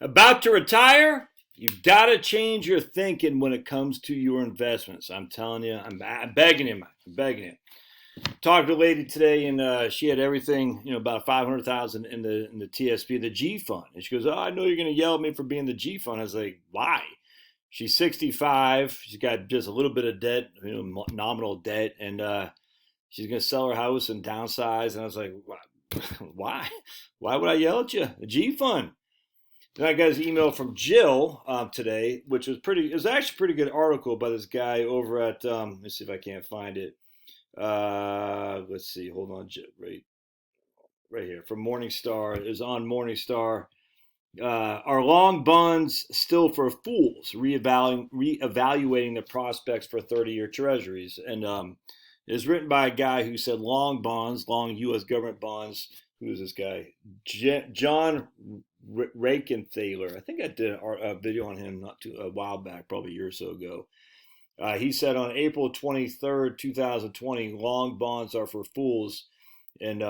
About to retire? You've got to change your thinking when it comes to your investments. I'm telling you, I'm begging him. I'm begging him. Talked to a lady today, and she had everything, about 500,000 in the TSP, the G fund. And she goes, "Oh, I know you're going to yell at me for being the G fund." I was like, "Why?" She's 65. She's got just a little bit of debt, nominal debt, and she's going to sell her house and downsize. And I was like, "Why? Why would I yell at you? The G fund." Then I got his email from Jill today, which was pretty. It was actually a pretty good article by this guy over at. Let's see if I can't find it. Let's see. Hold on, right here from Morningstar. It is on Morningstar. Are long bonds still for fools? Reevaluating the prospects for 30-year treasuries, and it was written by a guy who said long bonds, long U.S. government bonds. Who is this guy? John Rakenthaler. I think I did a video on him a while back, probably a year or so ago. He said on April 23rd, 2020, long bonds are for fools. And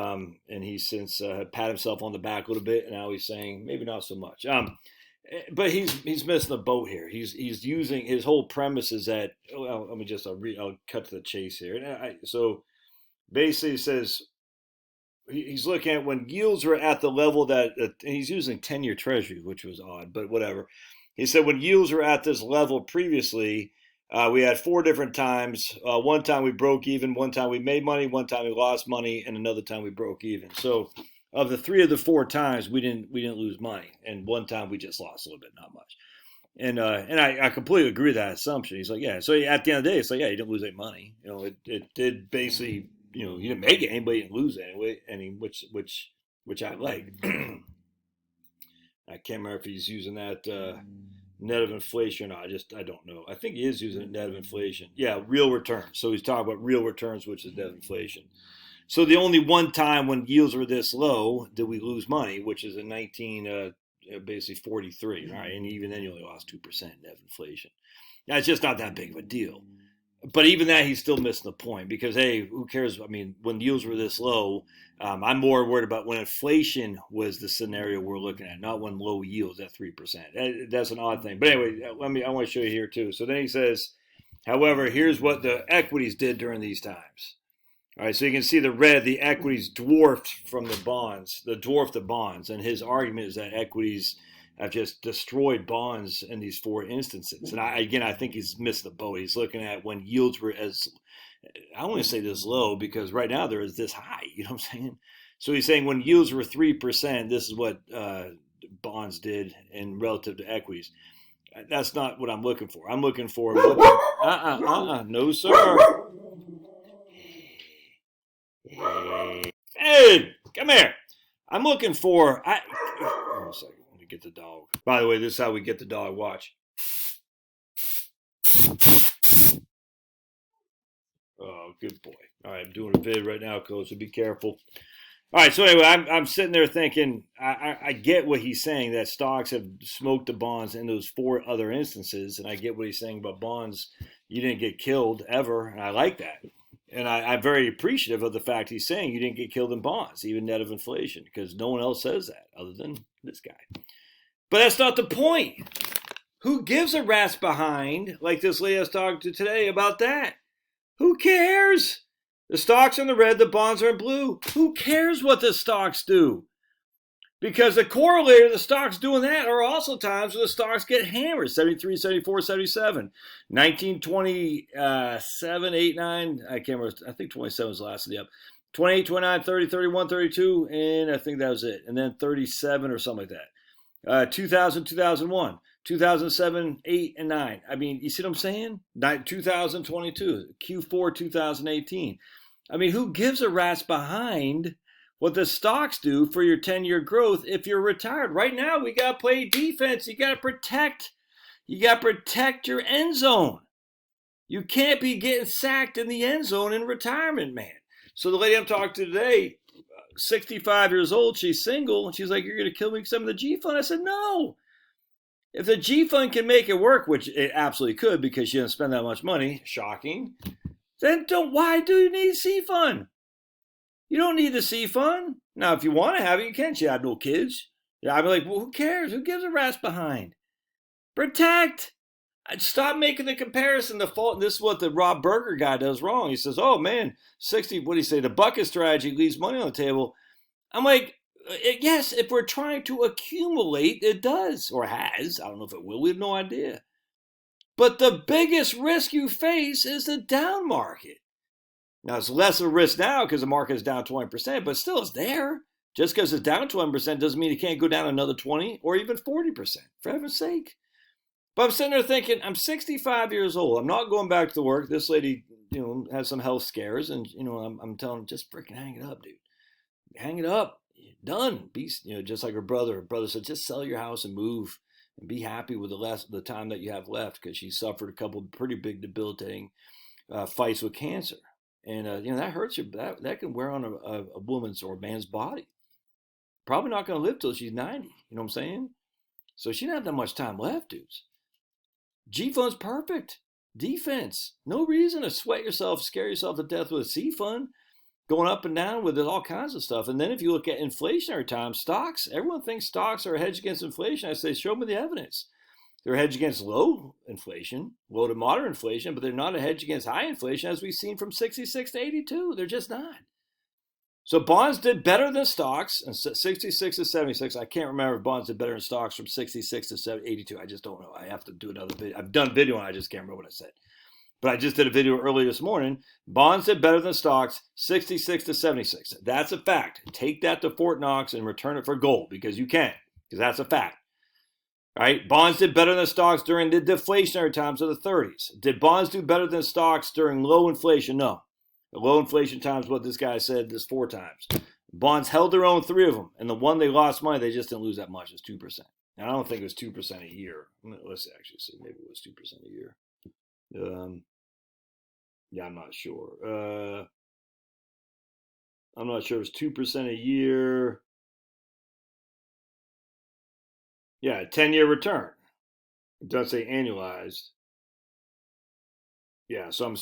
he since pat himself on the back a little bit, and now he's saying maybe not so much. But he's missing the boat here. He's using his whole premise is that. Well, let me just I'll cut to the chase here. So basically, he says he's looking at when yields are at the level that he's using 10-year treasuries, which was odd, but whatever. He said when yields were at this level previously. We had 4 different times. One time we broke even, one time we made money, one time we lost money, and another time we broke even. So, of the 3 of the 4 times, we didn't lose money, and one time we just lost a little bit, not much. And I completely agree with that assumption. He's like, yeah. So at the end of the day, it's like, yeah, you didn't lose any money. It did basically, you didn't make it, but you didn't lose any, which I like. I can't remember if he's using that. Net of inflation. I don't know. I think he is using net of inflation. Yeah, real returns. So he's talking about real returns, which is net of inflation. So the only one time when yields were this low did we lose money, which is in basically 43. All right, and even then you only lost 2% net of inflation. Now it's just not that big of a deal. But even that, he's still missing the point because, hey, who cares? I mean, when yields were this low, I'm more worried about when inflation was the scenario we're looking at, not when low yields at 3%. That's an odd thing. But anyway, I want to show you here too. So then he says, however, here's what the equities did during these times. All right, so you can see the red, the equities dwarfed from the bonds, dwarfed the bonds. And his argument is that equities have just destroyed bonds in these 4 instances. And I think he's missed the boat. He's looking at when yields were I don't want to say this low because right now they're this high. You know what I'm saying? So he's saying when yields were 3%, this is what bonds did in relative to equities. That's not what I'm looking for. I'm looking for no sir. Hey, come here. I'm looking for. Hold on a second. Let me get the dog. By the way, this is how we get the dog. Watch. Oh, good boy. All right, I'm doing a vid right now, Coach, so be careful. All right, so anyway, I'm sitting there thinking, I get what he's saying, that stocks have smoked the bonds in those 4 other instances, and I get what he's saying about bonds. You didn't get killed ever, and I like that. And I'm very appreciative of the fact he's saying you didn't get killed in bonds, even net of inflation, because no one else says that other than this guy. But that's not the point. Who gives a rat's behind, like this lady I was talking to today, about that? Who cares? The stocks are in the red, the bonds are in blue. Who cares what the stocks do? Because the correlator, the stocks doing that, are also times when the stocks get hammered. 73, 74, 77. 1927, 8, 9. I can't remember. I think 27 was the last of the up. 28, 29, 30, 31, 32. And I think that was it. And then 37 or something like that. 2000, 2001. 2007, 8, and 9. I mean, you see what I'm saying? 2022. Q4 2018. I mean, who gives a rat's behind what the stocks do for your 10-year growth if you're retired? Right now, we got to play defense. You got to protect. You got to protect your end zone. You can't be getting sacked in the end zone in retirement, man. So the lady I'm talking to today, 65 years old, she's single, and she's like, you're going to kill me because I'm in the G fund? I said, no. If the G fund can make it work, which it absolutely could because she doesn't spend that much money, shocking, then why do you need C fund? You don't need the C fund. Now, if you want to have it, you can. She had no kids. Yeah, I'd be like, well, who cares? Who gives a rat's behind? Protect. I'd stop making the comparison. The fault. This is what the Rob Berger guy does wrong. He says, "Oh man, 60. What do you say? The bucket strategy leaves money on the table." I'm like, yes, if we're trying to accumulate, it does or has. I don't know if it will. We have no idea. But the biggest risk you face is the down market. Now, it's less of a risk now because the market is down 20%, but still it's there. Just because it's down 20% doesn't mean it can't go down another 20 or even 40%, for heaven's sake. But I'm sitting there thinking, I'm 65 years old. I'm not going back to work. This lady, has some health scares, and I'm telling her, just freaking hang it up, dude. Hang it up. Done. Be, just like her brother. Her brother said, just sell your house and move, and be happy with the time that you have left, because she suffered a couple of pretty big debilitating fights with cancer, and that hurts you. That can wear on a woman's or a man's body. Probably not going to live till she's 90. You know what I'm saying? So she didn't have that much time left, dudes. G Fund's perfect. Defense. No reason to sweat yourself, scare yourself to death with a C Fund. Going up and down with all kinds of stuff. And then if you look at inflationary times, stocks, everyone thinks stocks are a hedge against inflation. I say, show me the evidence. They're a hedge against low inflation, low to moderate inflation, but they're not a hedge against high inflation, as we've seen from 66 to 82. They're just not. So bonds did better than stocks in 66 to 76. I can't remember if bonds did better than stocks from 66 to 82. I just don't know. I have to do another video. I've done a video and I just can't remember what I said. But I just did a video earlier this morning. Bonds did better than stocks, 66 to 76. That's a fact. Take that to Fort Knox and return it for gold, because you can, because that's a fact. All right? Bonds did better than stocks during the deflationary times of the 30s. Did bonds do better than stocks during low inflation? No. The low inflation times, what this guy said, this 4 times. Bonds held their own 3 of them, and the one they lost money, they just didn't lose that much. It's 2%. And I don't think it was 2% a year. Let's actually see. Maybe it was 2% a year. Yeah, I'm not sure. I'm not sure. It was 2% a year. Yeah, 10-year return. It does say annualized. Yeah, so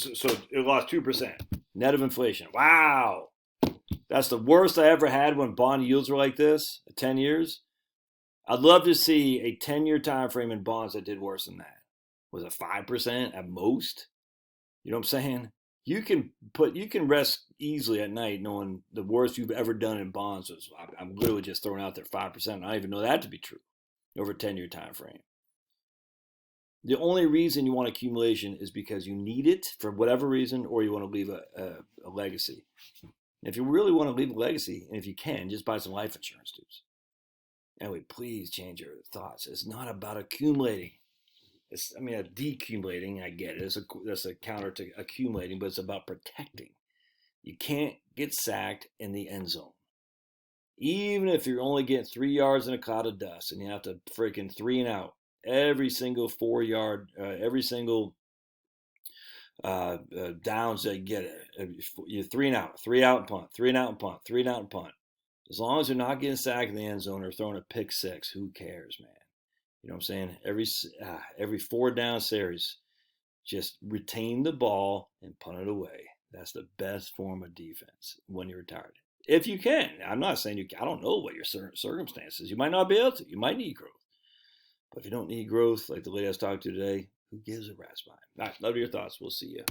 it lost 2% net of inflation. Wow, that's the worst I ever had when bond yields were like this. 10 years. I'd love to see a 10-year time frame in bonds that did worse than that. Was it 5% at most? You know what I'm saying? You can rest easily at night knowing the worst you've ever done in bonds was, I'm literally just throwing out there 5%. I don't even know that to be true over a 10-year time frame. The only reason you want accumulation is because you need it for whatever reason, or you want to leave a legacy. And if you really want to leave a legacy, and if you can, just buy some life insurance, dudes. Anyway, please change your thoughts. It's not about accumulating. Decumulating, I get it. That's a counter to accumulating, but it's about protecting. You can't get sacked in the end zone. Even if you're only getting 3 yards in a cloud of dust and you have to freaking 3 and out every single 4 yard, every single downs that you get, you're 3 and out, 3 out and punt, 3 and out and punt, 3 and out and punt. As long as you're not getting sacked in the end zone or throwing a pick 6, who cares, man? You know what I'm saying? Every 4 down series, just retain the ball and punt it away. That's the best form of defense when you're retired. If you can. I'm not saying you can. I don't know what your circumstances. You might not be able to. You might need growth. But if you don't need growth, like the lady I was talking to today, who gives a rat's behind? All right, love your thoughts. We'll see you.